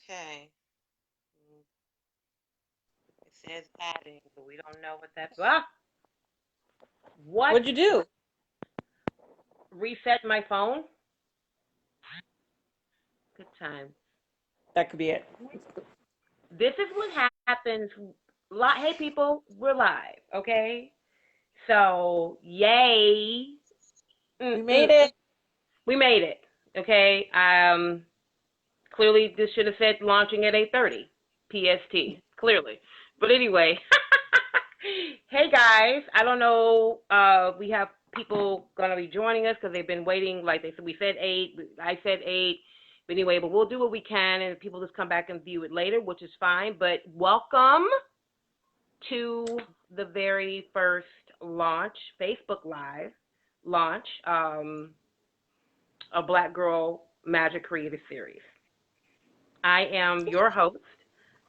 Okay. Mm, It says adding, but we don't know what that's. Ah, what? What'd you do? Reset my phone? Good time. That could be it. This is what happens. Hey, people, we're live, okay? So, yay. We made Mm-mm. it. We made it, okay? Clearly, this should have said launching at 8:30 PST, clearly. But anyway, hey guys, I don't know. We have people gonna be joining us because they've been waiting. Like they said, we said 8. I said 8. But anyway, but we'll do what we can, and people just come back and view it later, which is fine. But welcome to the very first launch, Facebook Live launch, a Black Girl Magic Creative Series. I am your host,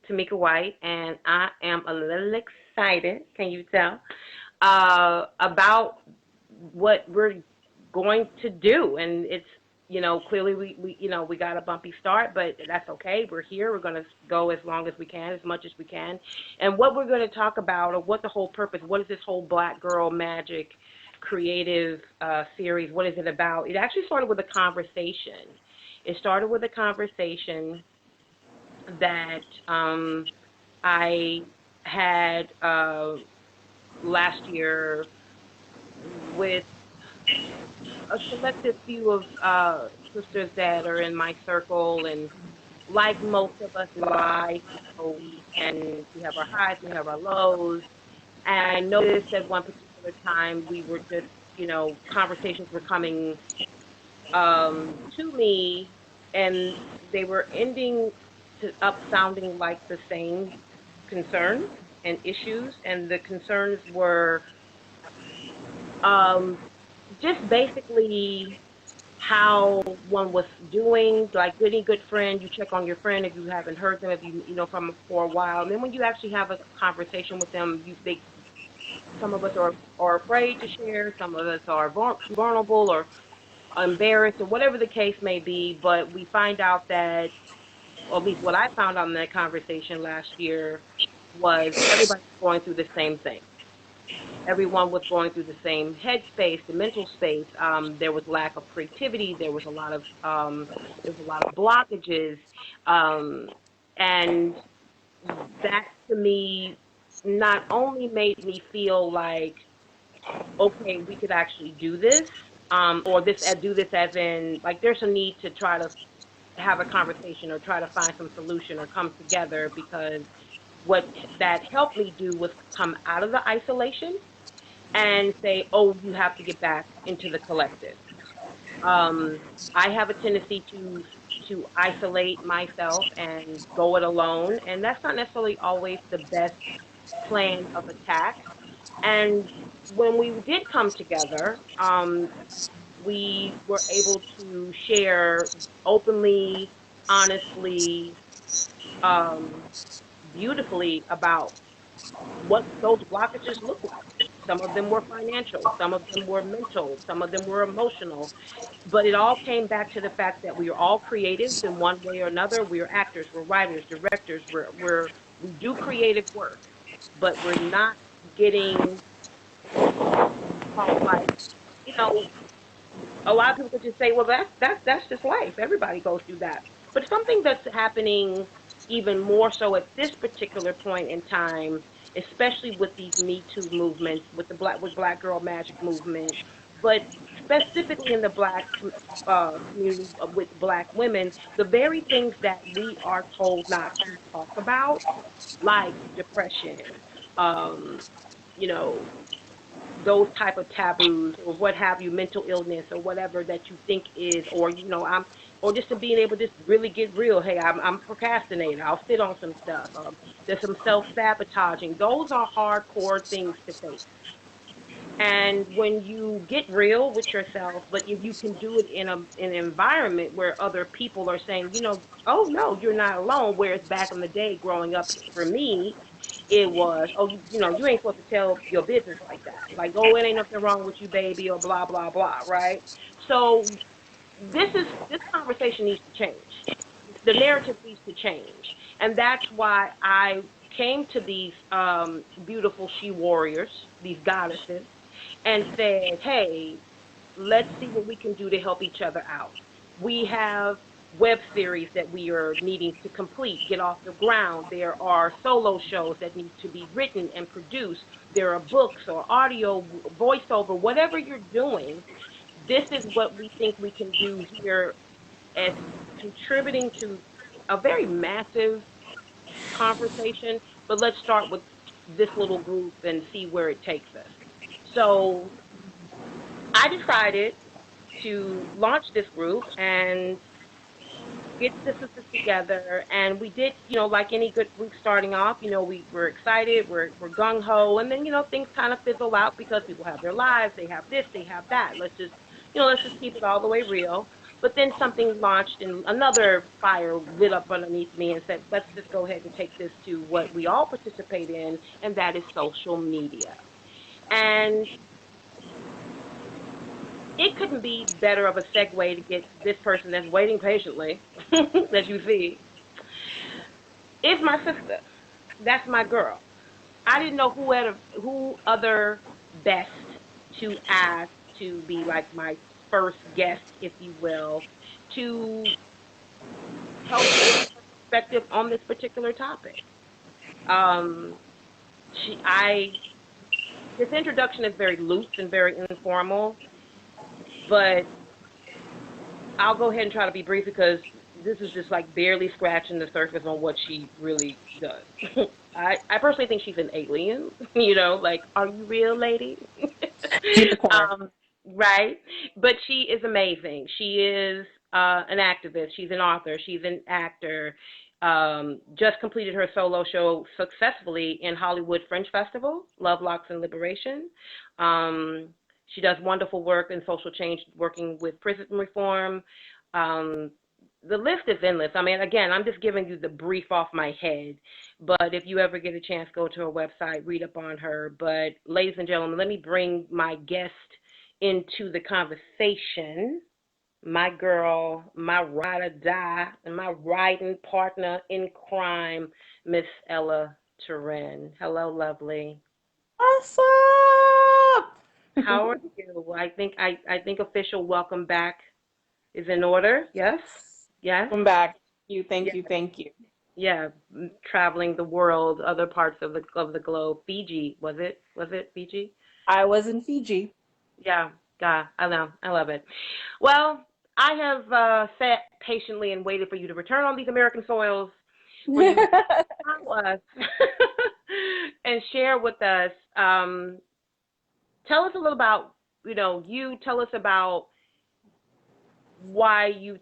Tamika White, and I am a little excited, can you tell, about what we're going to do. And it's, clearly we got a bumpy start, but that's okay. We're here. We're going to go as long as we can, as much as we can. And what we're going to talk about, or what the whole purpose, what is this whole Black Girl Magic creative series, what is it about? It actually started with a conversation. It started with a conversation that I had last year with a selective few of sisters that are in my circle, and like most of us in life, we have our highs, we have our lows. And I noticed at one particular time we were just, conversations were coming to me, and they were ending up sounding like the same concerns and issues, and the concerns were um, just basically how one was doing, like any good friend, you check on your friend if you haven't heard them, if you know from for a while, and then when you actually have a conversation with them, some of us are afraid to share, some of us are vulnerable or embarrassed or whatever the case may be, but we find out that, or at least what I found on that conversation last year, was everybody going through the same thing. Everyone was going through the same headspace, the mental space. There was lack of creativity. There was a lot of blockages, um, and that to me not only made me feel like, okay, we could actually do this, or do this as in like there's a need to try to have a conversation or try to find some solution or come together, because what that helped me do was come out of the isolation and say, oh, you have to get back into the collective. Um, I have a tendency to isolate myself and go it alone, and that's not necessarily always the best plan of attack. And when we did come together, we were able to share openly, honestly, um, beautifully about what those blockages look like. Some of them were financial, some of them were mental, some of them were emotional, but it all came back to the fact that we are all creatives in one way or another. We are actors, we're writers, directors, we do creative work, but we're not getting called, like, you know, a lot of people could just say, well, that's just life. Everybody goes through that. But something that's happening even more so at this particular point in time, especially with these Me Too movements, with Black Girl Magic movement, but specifically in the Black community, with Black women, the very things that we are told not to talk about, like depression, um, you know, those type of taboos or what have you, mental illness or whatever that you think is, or or just to being able to just really get real. Hey, I'm procrastinating. I'll sit on some stuff. There's some self sabotaging. Those are hardcore things to face. And when you get real with yourself, but if you can do it in an environment where other people are saying, oh no, you're not alone. Whereas back in the day, growing up for me, it was, oh, you ain't supposed to tell your business like that. Like, oh, it ain't nothing wrong with you, baby, or blah blah blah, right? So this conversation needs to change. the narrative needs to change. And that's why I came to these beautiful she warriors, these goddesses, and said, hey, let's see what we can do to help each other out. We have web series that we are needing to complete, get off the ground. There are solo shows that need to be written and produced. There are books or audio, voiceover, whatever you're doing. This is what we think we can do here as contributing to a very massive conversation, but let's start with this little group and see where it takes us. So I decided to launch this group and get the sisters together, and we did, like any good group starting off, we're excited, we're gung ho, and then things kind of fizzle out because people have their lives, they have this, they have that. Let's just keep it all the way real. But then something launched and another fire lit up underneath me and said, let's just go ahead and take this to what we all participate in, and that is social media. And it couldn't be better of a segue to get this person that's waiting patiently, as you see, is my sister. That's my girl. I didn't know who other best to ask to be like my first guest, if you will, to help give her perspective on this particular topic. Um, she, I, this introduction is very loose and very informal, but I'll go ahead and try to be brief because this is just like barely scratching the surface on what she really does. I personally think she's an alien, like, are you real, lady? Unicorn. Right? But she is amazing. She is an activist. She's an author. She's an actor. Just completed her solo show successfully in Hollywood Fringe Festival, Love, Locks, and Liberation. Um, she does wonderful work in social change, working with prison reform. Um, the list is endless. I mean, again, I'm just giving you the brief off my head. But if you ever get a chance, go to her website, read up on her. But, ladies and gentlemen, let me bring my guest into the conversation. My girl, my ride or die, and my riding partner in crime, Miss Ella Turin. Hello, lovely. What's up? How are you? I think official welcome back is in order. Yes, yes, I'm back. Thank yeah, you, thank you. yeah. Traveling the world, other parts of the globe. Fiji, was it? Was it Fiji? I was in Fiji. Yeah, yeah. I know. I love it. Well, I have sat patiently and waited for you to return on these American soils, for you to tell us and share with us. Tell us a little about, you. Tell us about why you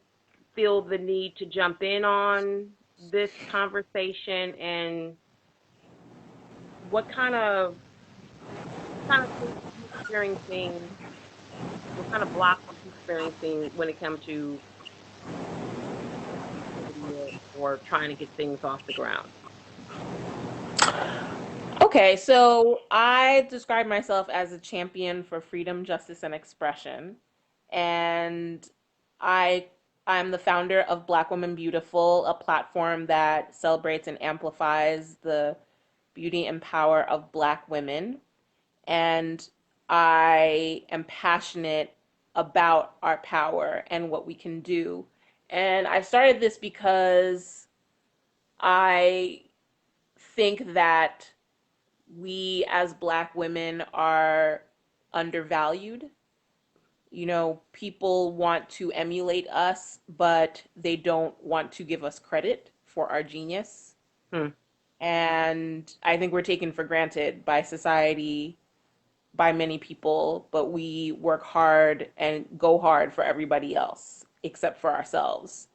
feel the need to jump in on this conversation and what kind of things are you experiencing, what kind of blocks are you experiencing when it comes to creativity or trying to get things off the ground. Okay, so I describe myself as a champion for freedom, justice, and expression. And I I'm the founder of Black Women Beautiful, a platform that celebrates and amplifies the beauty and power of Black women. And I am passionate about our power and what we can do. And I started this because I think that we as Black women are undervalued. People want to emulate us, but they don't want to give us credit for our genius. Hmm. And I think we're taken for granted by society, by many people, but we work hard and go hard for everybody else except for ourselves.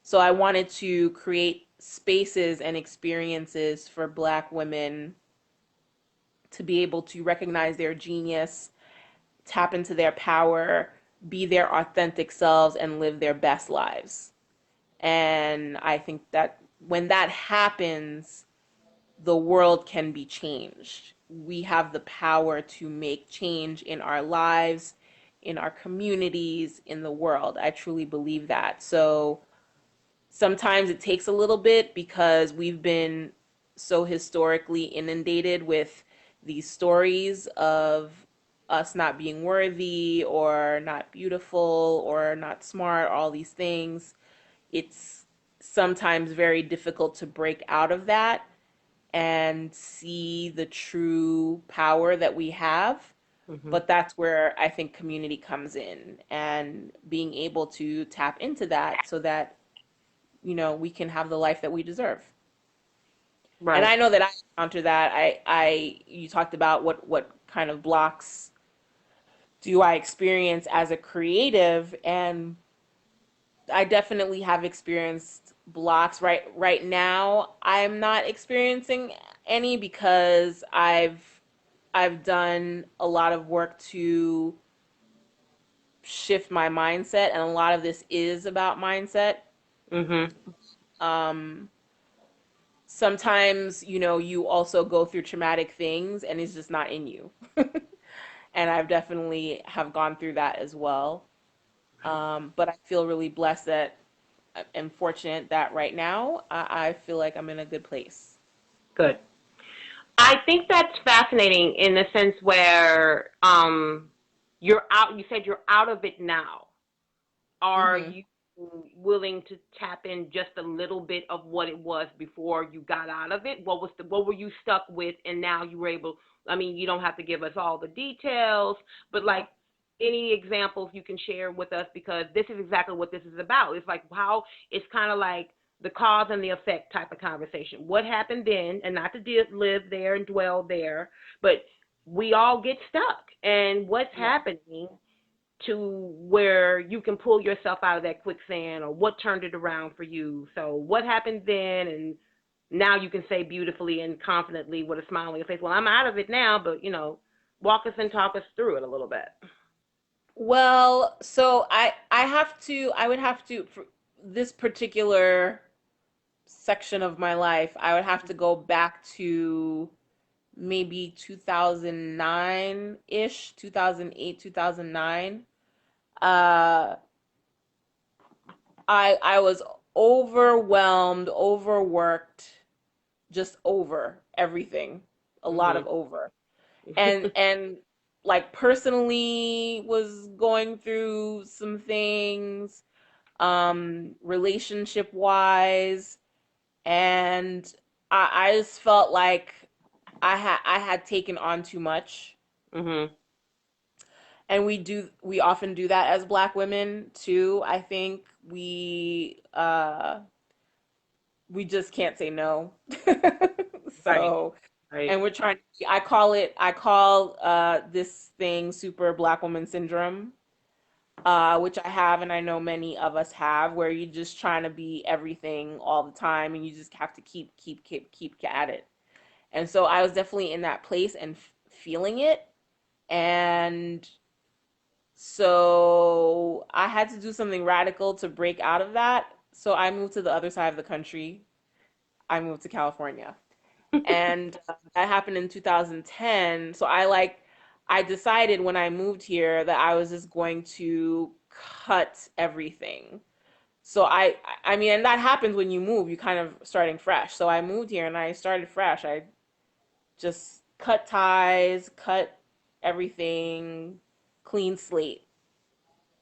So I wanted to create spaces and experiences for Black women to be able to recognize their genius, tap into their power, be their authentic selves, and live their best lives. And I think that when that happens, the world can be changed. We have the power to make change in our lives, in our communities, in the world. I truly believe that. So Sometimes it takes a little bit because we've been so historically inundated with these stories of us not being worthy or not beautiful or not smart, all these things. It's sometimes very difficult to break out of that and see the true power that we have. Hmm. But that's where I think community comes in and being able to tap into that so that, we can have the life that we deserve. And Right. I know that I encounter that. You talked about what kind of blocks do I experience as a creative, and I definitely have experienced blocks. Right now, I'm not experiencing any because I've done a lot of work to shift my mindset, and a lot of this is about mindset. Hmm. Um, Sometimes, you also go through traumatic things and it's just not in you. And I've definitely have gone through that as well. But I feel really blessed that and fortunate that right now I feel like I'm in a good place. Good. I think that's fascinating in the sense where you're out. You said you're out of it now. Are Hmm. you willing to tap in just a little bit of what it was before you got out of it? What were you stuck with, and now you were able? I mean, you don't have to give us all the details, but like any examples you can share with us, because this is exactly what this is about. It's like how it's kind of like the cause and the effect type of conversation. What happened then, and not to live there and dwell there, but we all get stuck, and what's Yeah. happening to where you can pull yourself out of that quicksand, or what turned it around for you. So what happened then, and now you can say beautifully and confidently with a smile on your face, well, I'm out of it now, but walk us and talk us through it a little bit. Well, so I would have to for this particular section of my life, I would have to go back to maybe 2009-ish, 2008, 2009. Uh I was overwhelmed, overworked, just over everything. A lot Mhm. of over. And like personally was going through some things relationship wise, and I just felt like I had taken on too much. Mhm. And we often do that as Black women too. I think we just can't say no. Right. So, Right. and we're trying I call this thing super Black woman syndrome, which I have, and I know many of us have, where you're just trying to be everything all the time and you just have to keep at it. And so I was definitely in that place and feeling it. And so I had to do something radical to break out of that. So I moved to the other side of the country. I moved to California. And that happened in 2010. So I decided when I moved here that I was just going to cut everything. So I mean, and that happens when you move, you kind of starting fresh. So I moved here and I started fresh. I just cut ties, cut everything, clean slate.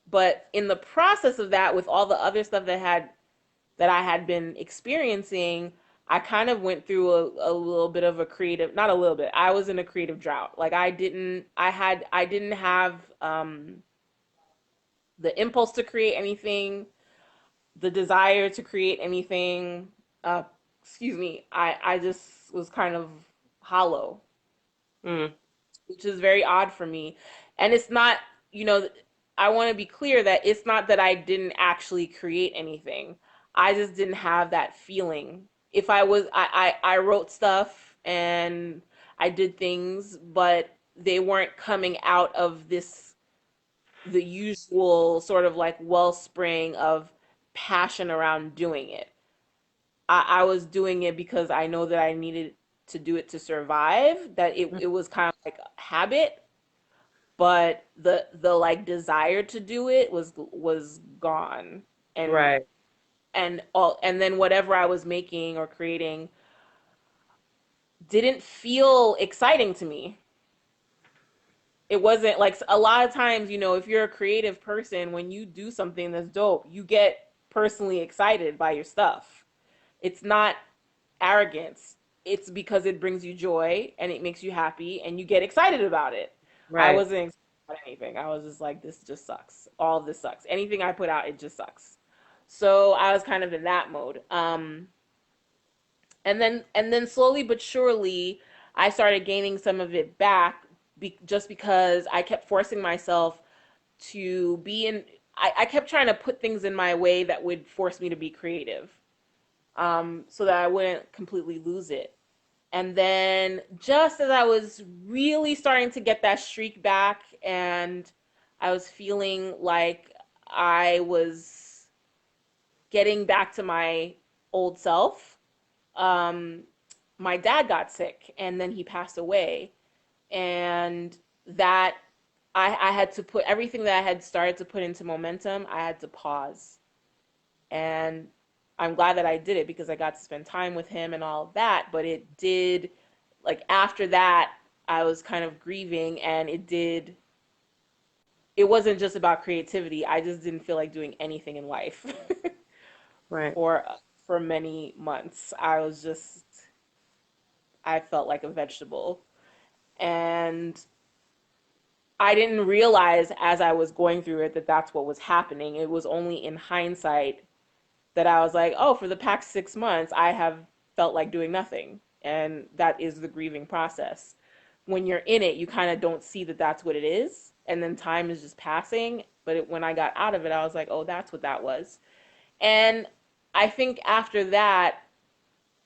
But in the process of that, with all the other stuff that I had been experiencing, I kind of went through a little bit of a creative, not a little bit. I was in a creative drought. Like I didn't have the impulse to create anything, the desire to create anything. Uh, excuse me. I just was kind of hollow, Mhm. which is very odd for me. And it's not, you know, I want to be clear that it's not that I didn't actually create anything. I just didn't have that feeling. If I was, I wrote stuff and I did things, but they weren't coming out of the usual sort of like wellspring of passion around doing it. I was doing it because I know that I needed to do it to survive, that it was kind of like a habit, but the like desire to do it was gone. And Right. and then whatever I was making or creating didn't feel exciting to me. It wasn't like a lot of times, if you're a creative person, when you do something that's dope, you get personally excited by your stuff. It's not arrogance. It's because it brings you joy and it makes you happy and you get excited about it. I Right. wasn't excited about anything. I was just like, this just sucks. All of this sucks. Anything I put out, it just sucks. So I was kind of in that mode. And then slowly but surely, I started gaining some of it back, just because I kept forcing myself to be in. I kept trying to put things in my way that would force me to be creative, so that I wouldn't completely lose it. And then just as I was really starting to get that streak back, and I was feeling like I was getting back to my old self, um, my dad got sick and then he passed away. And that I had to put everything that I had started to put into momentum, I had to pause. And I'm glad that I did it because I got to spend time with him and all of that. But it did, like, after that, I was kind of grieving, and it wasn't just about creativity. I just didn't feel like doing anything in life Right. for many months. I felt like a vegetable. And I didn't realize as I was going through it that that's what was happening. It was only in hindsight that I was like, oh, for the past 6 months, I have felt like doing nothing. And that is the grieving process. When you're in it, you kind of don't see that that's what it is. And then time is just passing. But when I got out of it, I was like, oh, that's what that was. And I think after that,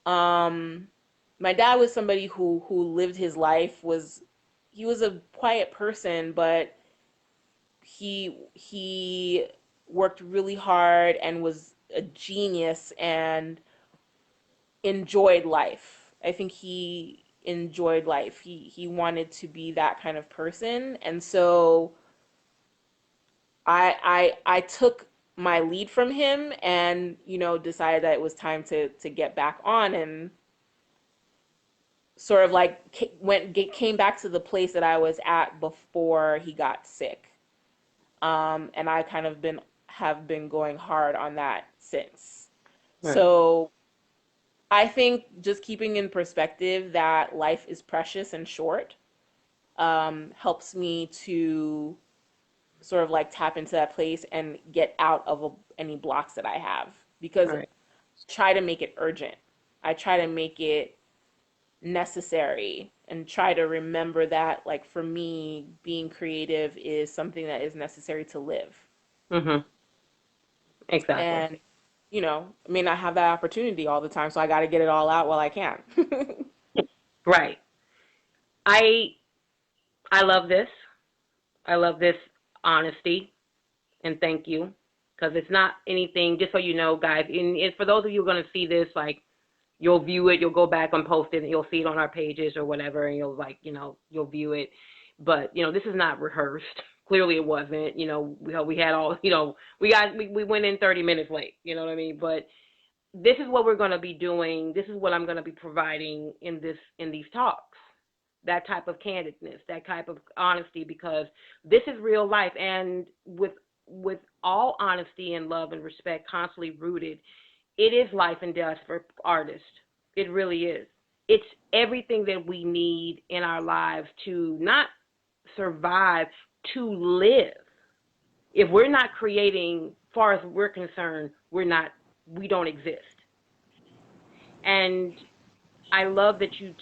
um, my dad was somebody who lived his life. He was a quiet person, but he worked really hard and was a genius and enjoyed life. I think he enjoyed life. He wanted to be that kind of person, and so I took my lead from him, and decided that it was time to get back on, and sort of like came back to the place that I was at before he got sick. And I kind of been have been going hard on that since. Right. So I think just keeping in perspective that life is precious and short, helps me to sort of like tap into that place and get out of any blocks that I have, because I Right. try to make it urgent. I try to make it necessary and try to remember that, like, for me, being creative is something that is necessary to live. Mhm. Exactly. And I may not have that opportunity all the time, so I got to get it all out while I can. Right. I I love this. I love this honesty, and thank you, because it's not anything. Just so you know, guys, and for those of you who are going to see this, like, you'll view it, you'll go back and post it, and you'll see it on our pages or whatever, and you'll, like, you'll view it. But this is not rehearsed. Clearly, it wasn't. We had all. We went in 30 minutes late. You know what I mean? But this is what we're going to be doing. This is what I'm going to be providing in these talks. That type of candidness, that type of honesty, because this is real life, and with all honesty and love and respect, constantly rooted, it is life and death for artists. It really is. It's everything that we need in our lives to not survive, to live. If we're not creating, far as we're concerned, we don't exist. And I love that you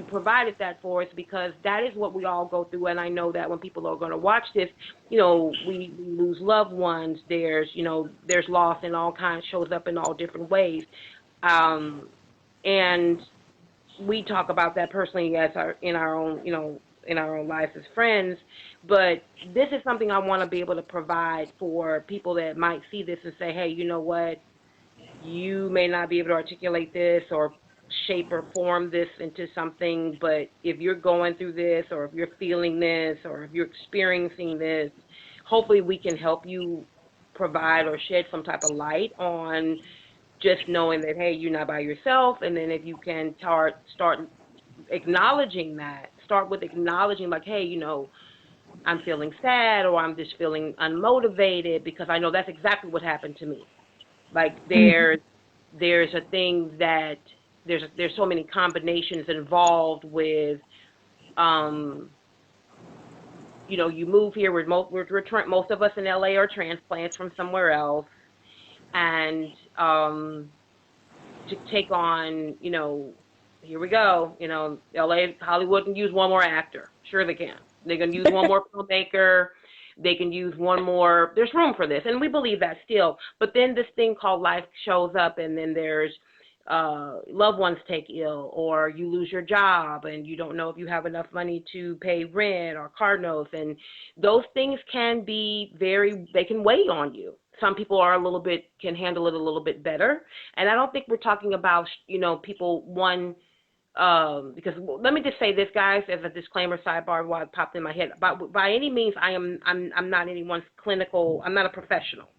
provided that for us, because that is what we all go through. And I know that when people are going to watch this, we lose loved ones. There's loss, and all kinds shows up in all different ways. Um, and we talk about that personally as in our own lives as friends. But this is something I want to be able to provide for people that might see this and say, hey, you know what? You may not be able to articulate this or shape or form this into something, but if you're going through this, or if you're feeling this, or if you're experiencing this, hopefully we can help you provide or shed some type of light on just knowing that, hey, you're not by yourself. And then if you can start acknowledging that, start with acknowledging like, hey, I'm feeling sad, or I'm just feeling unmotivated, because I know that's exactly what happened to me. Like there's a thing that there's so many combinations involved with you move here. Most of us in LA are transplants from somewhere else, and to take on, here we go, LA, Hollywood can use one more actor. Sure they can. They can use one more filmmaker. They can use one more. There's room for this, and we believe that still. But then this thing called life shows up, and then there's loved ones take ill, or you lose your job, and you don't know if you have enough money to pay rent or car notes, and those things can be they can weigh on you. Some people can handle it a little bit better, and I don't think we're talking about people because let me just say this, guys, as a disclaimer sidebar while it popped in my head. By any means, I'm not anyone's clinical. I'm not a professional.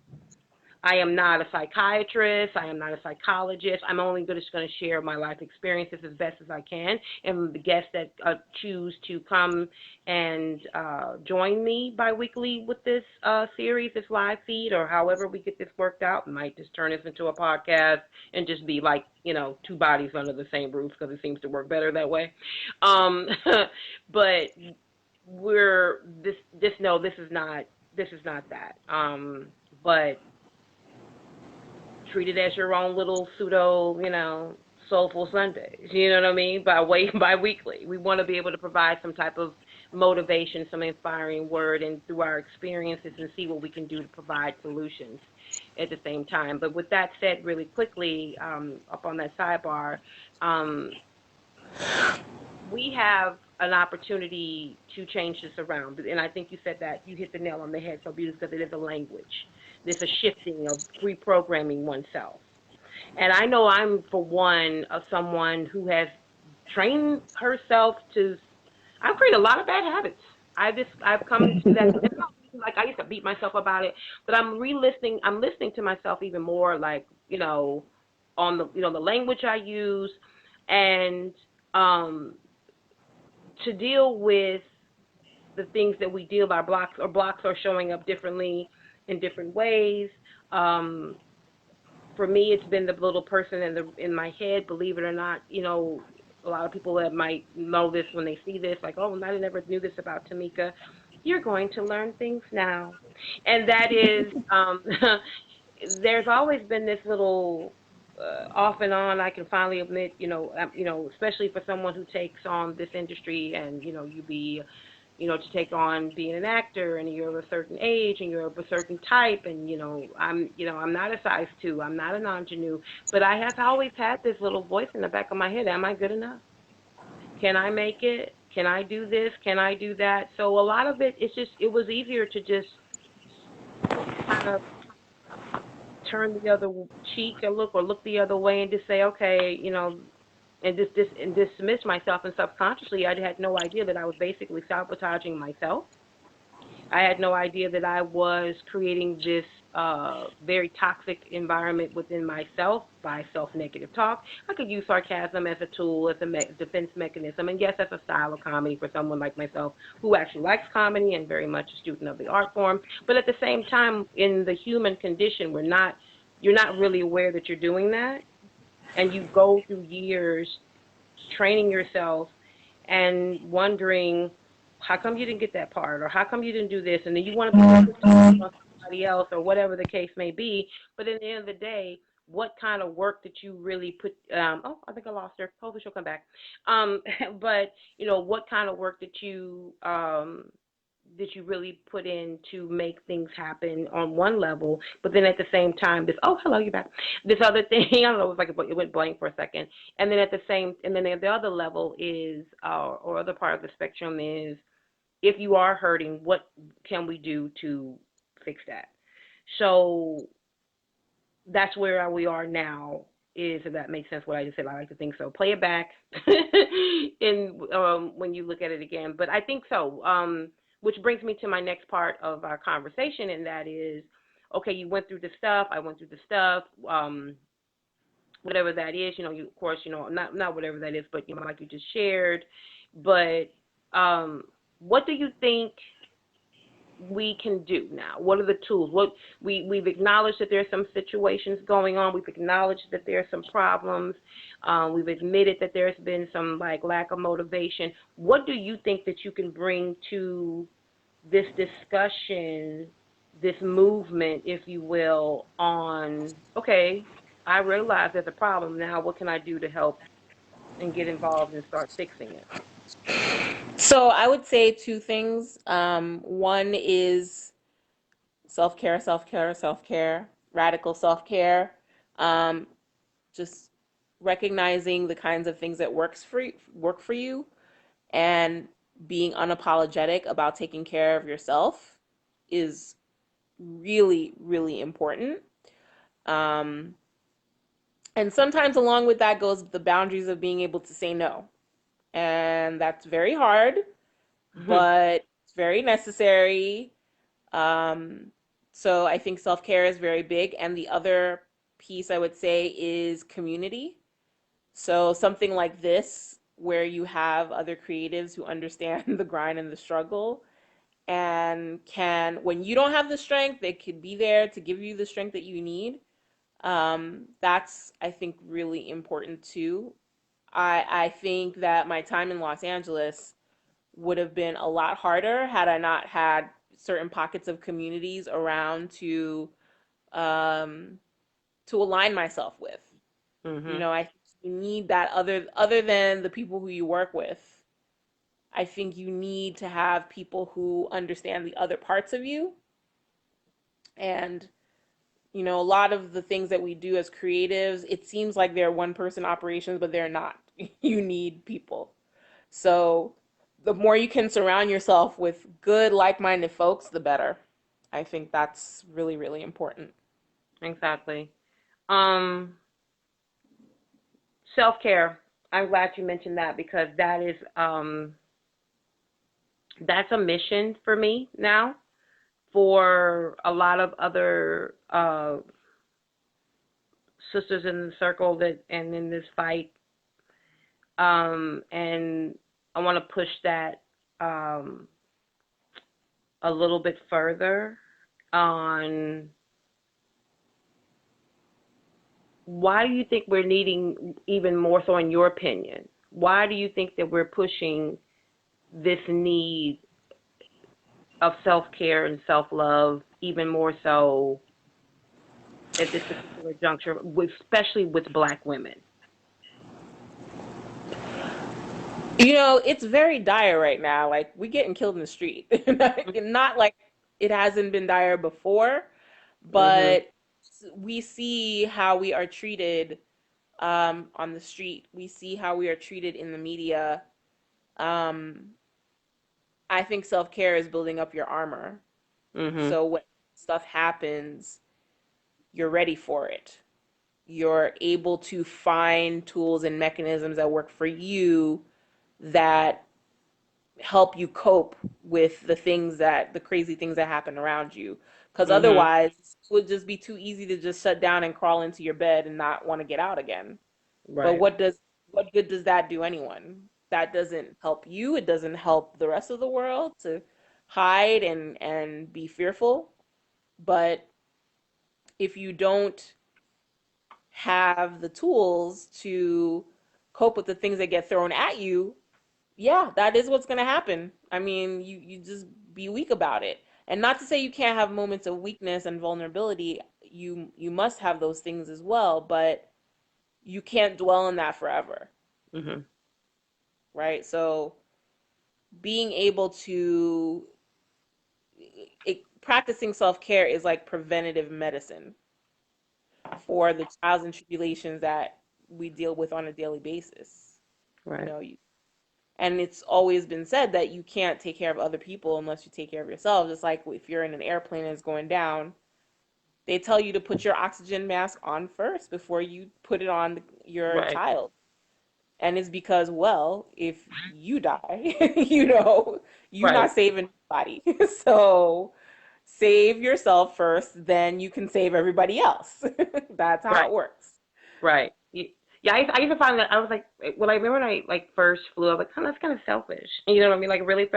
I am not a psychiatrist. I am not a psychologist. I'm only just going to share my life experiences as best as I can. And the guests that choose to come and join me bi-weekly with this series, this live feed, or however we get this worked out, might just turn this into a podcast and just be like, two bodies under the same roof, because it seems to work better that way. But this is not that. But treat it as your own little pseudo, soulful Sundays. You know what I mean? Bi-weekly. We want to be able to provide some type of motivation, some inspiring word, and through our experiences, and see what we can do to provide solutions at the same time. But with that said, really quickly, up on that sidebar, we have an opportunity to change this around. And I think you said that, you hit the nail on the head so beautifully, because it is a language. There's a shifting of reprogramming oneself. And I know I'm, for one, someone who has trained herself I've created a lot of bad habits. I've come to that. Like, I used to beat myself about it, but I'm listening to myself even more, like, on the language I use, and to deal with the things that we deal by blocks are showing up differently in different ways. For me, it's been the little person in my head. Believe it or not, a lot of people that might know this when they see this, like, oh, I never knew this about Tamika. You're going to learn things now, and that is, there's always been this little off and on. I can finally admit, especially for someone who takes on this industry, and you be to take on being an actor, and you're of a certain age, and you're of a certain type, and I'm not a size 2, I'm not an ingenue, but I have always had this little voice in the back of my head: am I good enough? Can I make it? Can I do this? Can I do that? So a lot of it was easier to just kind of turn the other cheek or look the other way, and just say, okay, and dismiss myself. And subconsciously, I had no idea that I was basically sabotaging myself. I had no idea that I was creating this very toxic environment within myself by self-negative talk. I could use sarcasm as a tool, as a defense mechanism. And yes, that's a style of comedy for someone like myself who actually likes comedy and very much a student of the art form. But at the same time, in the human condition, you're not really aware that you're doing that. And you go through years training yourself and wondering, how come you didn't get that part, or how come you didn't do this, and then you want to be on somebody else, or whatever the case may be. But at the end of the day, what kind of work did you really put? I think I lost her. Hopefully she'll come back. But what kind of work did you really put in to make things happen on one level? But then at the same time, hello, you're back. This other thing, I don't know, it was like it went blank for a second. And then the other level is, or other part of the spectrum is, if you are hurting, what can we do to fix that? So that's where we are now, if that makes sense what I just said. I like to think so. Play it back when you look at it again. But I think so, which brings me to my next part of our conversation, and that is, okay, you went through the stuff, I went through the stuff, whatever that is, you of course, not whatever that is, but like you just shared. But what do you think we can do now? What are the tools? What we've acknowledged that there's some situations going on. We've acknowledged that there's some problems. We've admitted that there's been some like lack of motivation. What do you think that you can bring to this discussion, this movement, if you will, on okay, I realize there's a problem now. What can I do to help and get involved and start fixing it? So I would say two things. One is self-care, self-care, self-care, radical self-care. Um, just recognizing the kinds of things that work for you, and being unapologetic about taking care of yourself is really, really important. Um, and sometimes along with that goes the boundaries of being able to say no. And that's very hard, but it's very necessary. Um, so I think self-care is very big. And the other piece I would say is community. So something like this, where you have other creatives who understand the grind and the struggle and can, when you don't have the strength, they could be there to give you the strength that you need. That's, I think, really important too. I think that my time in Los Angeles would have been a lot harder had I not had certain pockets of communities around um, to align myself with. Mhm. I think you need that other than the people who you work with. I think you need to have people who understand the other parts of you. And a lot of the things that we do as creatives, it seems like they're one person operations, but they're not. You need people. So the more you can surround yourself with good, like-minded folks, the better. I think that's really, really important. Exactly. Um, Self care. I'm glad you mentioned that because that's a mission for me now. For a lot of other sisters in the circle that and in this fight, and I want to push that um, a little bit further on why do you think we're needing even more so, in your opinion? Why do you think that we're pushing this need of self care and self love even more so at this particular juncture, especially with Black women? It's very dire right now. Like, we getting killed in the street. Not like it hasn't been dire before, Mhm. but we see how we are treated on the street. We see how we are treated in the media. Um, I think self-care is building up your armor. Mhm. So when stuff happens, you're ready for it. You're able to find tools and mechanisms that work for you that help you cope with the crazy things that happen around you. Because Mhm. otherwise, it would just be too easy to just shut down and crawl into your bed and not want to get out again. But Right. what good does that do anyone? That doesn't help you. It doesn't help the rest of the world to hide and be fearful. But if you don't have the tools to cope with the things that get thrown at you, yeah, that is what's going to happen. I mean, you just be weak about it. And not to say you can't have moments of weakness and vulnerability. You must have those things as well, but you can't dwell in that forever, Mhm. right? So being able to practicing self-care is like preventative medicine for the trials and tribulations that we deal with on a daily basis. You Right. know, you, and it's always been said that you can't take care of other people unless you take care of yourself. Just like if you're in an airplane and it's going down, they tell you to put your oxygen mask on first before you put it on your Right. child. And it's because, well, if you die, you're Right. not saving anybody. So Save yourself first, then you can save everybody else. That's how Right. it works. Right. Yeah, I used to find that I was like, well, I remember when I like first flew, I was like, oh, that's kind of selfish. You know what I mean? Like really,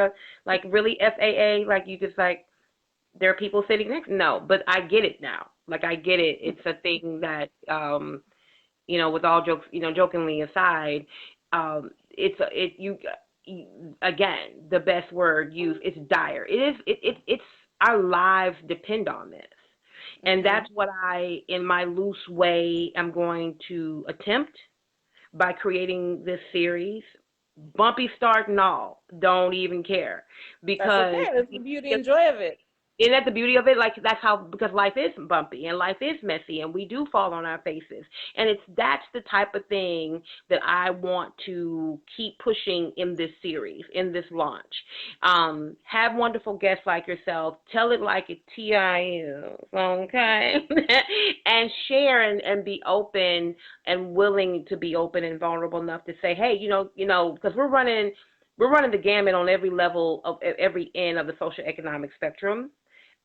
like really FAA, like you just like there are people sitting next. No, but I get it now. Like I get it. It's a thing that, with all jokes, jokingly aside, you again, the best word used. It's dire. It is. It's our lives depend on this. And Hmm. that's what I, in my loose way, am going to attempt by creating this series. Bumpy start and all, don't even care That's because okay. That's the beauty and joy of it. isn't that the beauty of it? Like that's how because life is bumpy and life is messy and we do fall on our faces. And that's the type of thing that I want to keep pushing in this series, in this launch. Have wonderful guests like yourself. Tell it like it TIU, okay? And share and be open and willing to be open and vulnerable enough to say, hey, because we're running the gamut on every level of every end of the social economic spectrum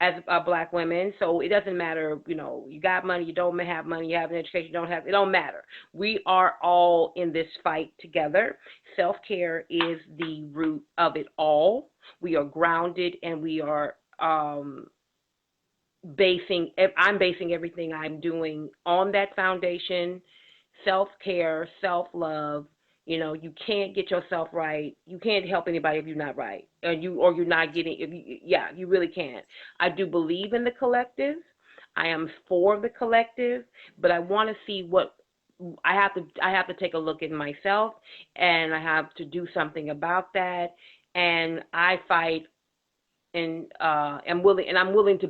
as black women. So it doesn't matter, you got money, you don't have money, you have an education, you don't have, it don't matter. We are all in this fight together. Self-care is the root of it all. We are grounded and we are I'm basing everything I'm doing on that foundation. Self-care, self-love. You can't get yourself right. You can't help anybody if you're not right, or you're not getting. If you, yeah, you really can't. I do believe in the collective. I am for the collective, but I want to see what I have to take a look at myself, and I have to do something about that. And I fight and I'm willing to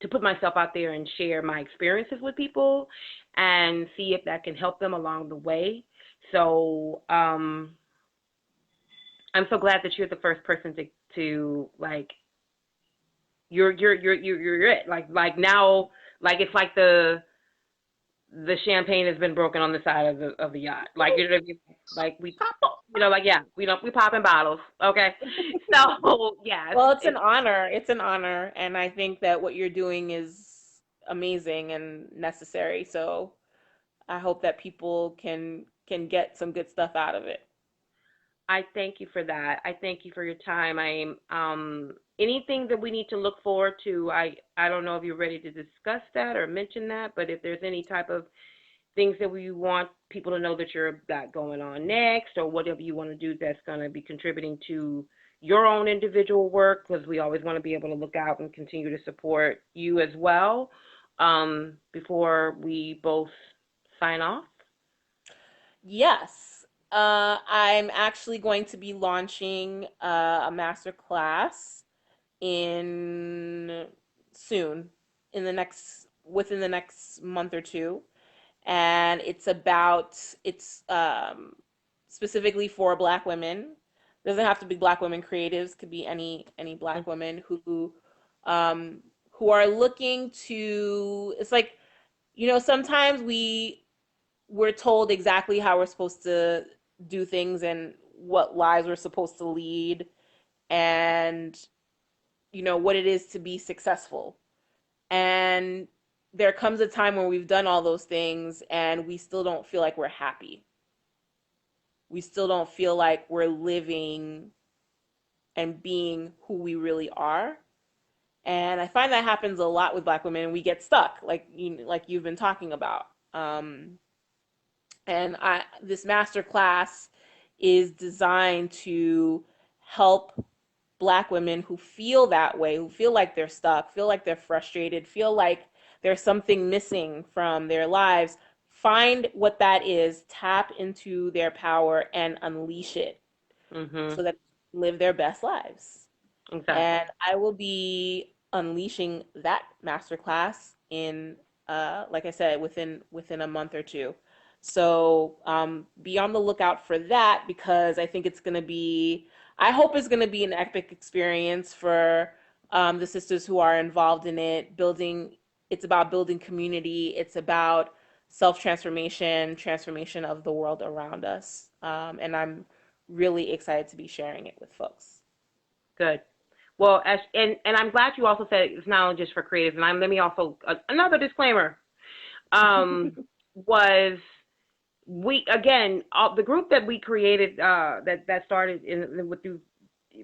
put myself out there and share my experiences with people and see if that can help them along the way. So I'm so glad that you're the first person to like you're it. Like now, like it's like the champagne has been broken on the side of the yacht. Like like we like yeah, we popping bottles. Okay. So yeah, Well, it's an it's honor. It's an honor. And I think that what you're doing is amazing and necessary. So I hope that people can get some good stuff out of it. I thank you for that. I thank you for your time. I'm anything that we need to look forward to. I don't know if you're ready to discuss that or mention that, but if there's any type of things that we want people to know that you're got going on next, or whatever you want to do that's going to be contributing to your own individual work, because we always want to be able to look out and continue to support you as well. Before we both sign off. Yes. I'm actually going to be launching a master class in soon, within the next month or two, and it's specifically for Black women. It doesn't have to be Black women creatives; could be any Black women um, who are looking to. It's like sometimes we're told exactly how we're supposed to do things and what lives we're supposed to lead, and what it is to be successful. And there comes a time when we've done all those things and we still don't feel like we're happy. We still don't feel like we're living and being who we really are. And I find that happens a lot with Black women, and we get stuck, like you've been talking about. And this master class is designed to help Black women who feel that way, who feel like they're stuck, feel like they're frustrated, feel like there's something missing from their lives, find what that is, tap into their power and unleash it Mhm. so that they live their best lives. Exactly. And I will be unleashing that masterclass in, like I said, within a month or two. So be on the lookout for that, because I think it's going to be, I hope it's going to be an epic experience for the sisters who are involved in it. It's about building community. It's about self-transformation, transformation of the world around us. And I'm really excited to be sharing it with folks. Good. Well, and I'm glad you also said it's not only just for creatives. And let me also another disclaimer was we again the group that we created that started with through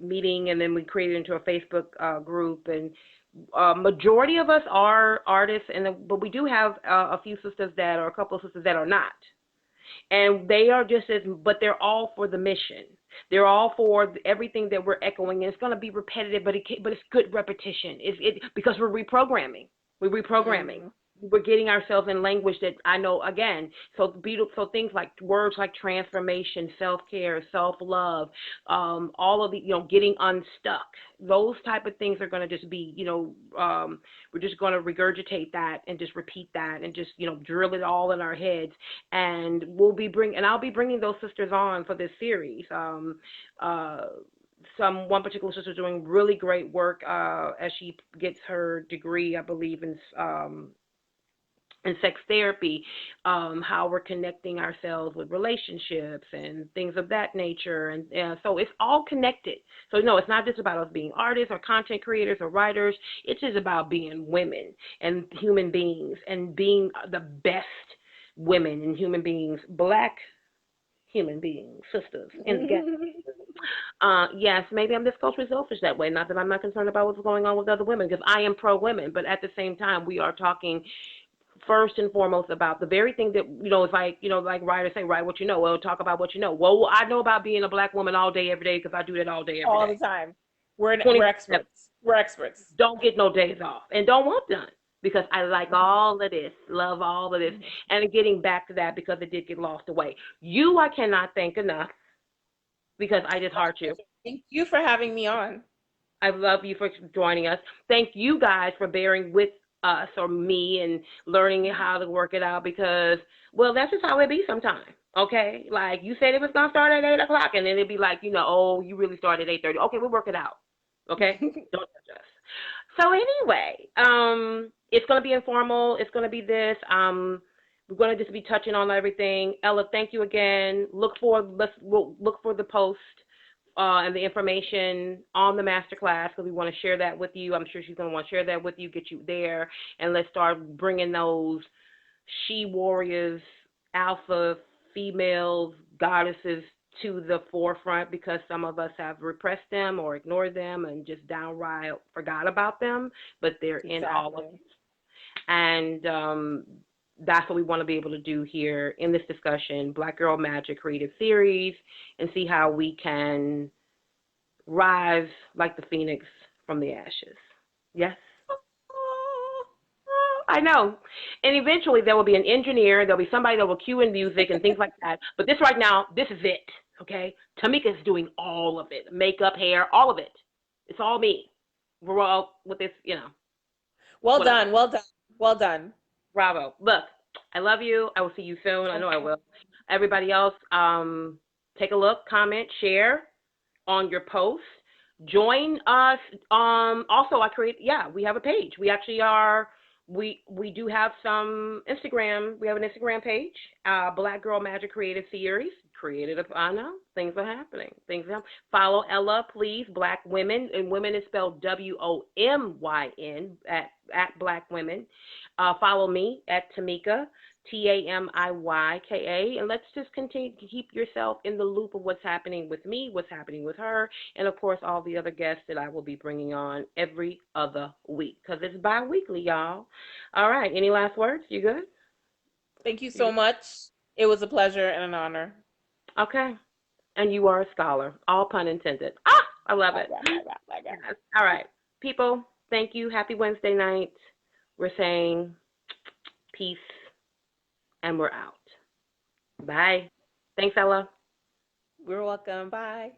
meeting, and then we created into a Facebook group, and majority of us are artists, but we do have a few sisters that are a couple of sisters that are not, and they are just as, but they're all for the mission. They're all for everything that we're echoing, and it's going to be repetitive, but it's good repetition. Because we're reprogramming. We're reprogramming. Mm. We're getting ourselves in language that I know again. So beautiful. So things like words like transformation, self-care, self-love, all of the getting unstuck. Those type of things are going to just be we're just going to regurgitate that and just repeat that and just drill it all in our heads. And I'll be bringing those sisters on for this series. One particular sister is doing really great work as she gets her degree, I believe, in sex therapy, how we're connecting ourselves with relationships and things of that nature. And so it's all connected. So no, it's not just about us being artists or content creators or writers. It's just about being women and human beings and being the best women and human beings, Black human beings, sisters in the game. Yes, maybe I'm just culturally selfish that way. Not that I'm not concerned about what's going on with other women, because I am pro women, but at the same time, we are talking first and foremost about the very thing that it's like like writers say, write what you know. Well, talk about what you know. Well, I know about being a Black woman all day every day because I do that all day every All day. the time. We're 20 experts. We're experts. Don't get no days off and don't want none, because I like all of this, love all of this. And getting back to that, because it did get lost away. I cannot thank enough, because I just heart you. Thank you for having me on. I love you for joining us. Thank you guys for bearing with us or me and learning how to work it out, because, well, that's just how it be sometimes. Okay? Like, you said it was going to start at 8 o'clock, and then it'd be like, oh, you really started at 8:30. Okay, we'll work it out. Okay? Don't judge us. So anyway, it's going to be informal. It's going to be this. We're going to just be touching on everything. Ella, thank you again. We'll look for the post and the information on the masterclass, because we want to share that with you. I'm sure she's going to want to share that with you, get you there, and let's start bringing those she warriors, alpha females, goddesses to the forefront, because some of us have repressed them or ignored them and just downright forgot about them, but they're in all of us. And that's what we want to be able to do here in this discussion, Black Girl Magic Creative Series, and see how we can rise like the phoenix from the ashes. Yes? I know. And eventually there will be an engineer, there'll be somebody that will cue in music and things like that. But this right now, this is it, okay? Tamika's doing all of it. Makeup, hair, all of it. It's all me. We're all with this, Well done, well done, well done. Bravo. Look, I love you. I will see you soon. I know I will. Everybody else, take a look, comment, share on your post. Join us. Also, we have a page. We actually are, we do have some Instagram. We have an Instagram page, Black Girl Magic Creative Series. I know, things are happening. Follow Ella, please, Black Women, and women is spelled WOMYN at Black Women. Follow me at Tamika, TAMIYKA, and let's just continue to keep yourself in the loop of what's happening with me, what's happening with her, and of course all the other guests that I will be bringing on every other week, because it's bi-weekly, y'all. All right, any last words? You good? Thank you so much. It was a pleasure and an honor. Okay. And you are a scholar. All pun intended. Ah, I love it. Yes. All right. People, thank you. Happy Wednesday night. We're saying peace, and we're out. Bye. Thanks, Ella. You're welcome. Bye.